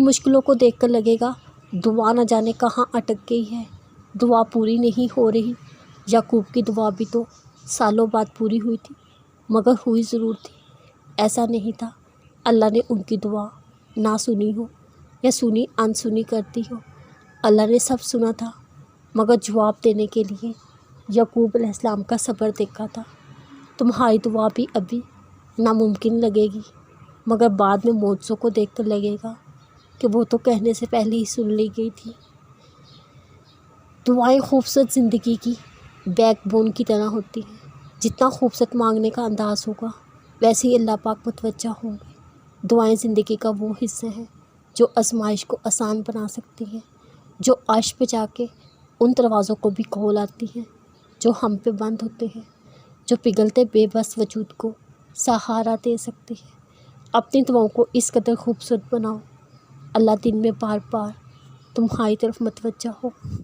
مشکلوں کو دیکھ کر لگے گا دعا نہ جانے کہاں اٹک گئی ہے، دعا پوری نہیں ہو رہی۔ یعقوب کی دعا بھی تو سالوں بعد پوری ہوئی تھی، مگر ہوئی ضرور تھی۔ ایسا نہیں تھا اللہ نے ان کی دعا نہ سنی ہو یا سنی انسنی کرتی ہو۔ اللہ نے سب سنا تھا، مگر جواب دینے کے لیے یعقوب علیہ السلام کا صبر دیکھا تھا۔ تمہاری دعا بھی ابھی ناممکن لگے گی، مگر بعد میں معجزوں کو دیکھ کر لگے گا کہ وہ تو کہنے سے پہلے ہی سن لی گئی تھی۔ دعائیں خوبصورت زندگی کی بیک بون کی طرح ہوتی ہیں۔ جتنا خوبصورت مانگنے کا انداز ہوگا ویسے ہی اللہ پاک متوجہ ہوں گے۔ دعائیں زندگی کا وہ حصہ ہیں جو آزمائش کو آسان بنا سکتی ہیں، جو عرش پہ جا کے ان دروازوں کو بھی کھول آتی ہیں جو ہم پہ بند ہوتے ہیں، جو پگھلتے بے بس وجود کو سہارا دے سکتی ہے۔ اپنی دعاؤں کو اس قدر خوبصورت بناؤ، اللہ دن میں بار بار تمہاری طرف متوجہ ہو۔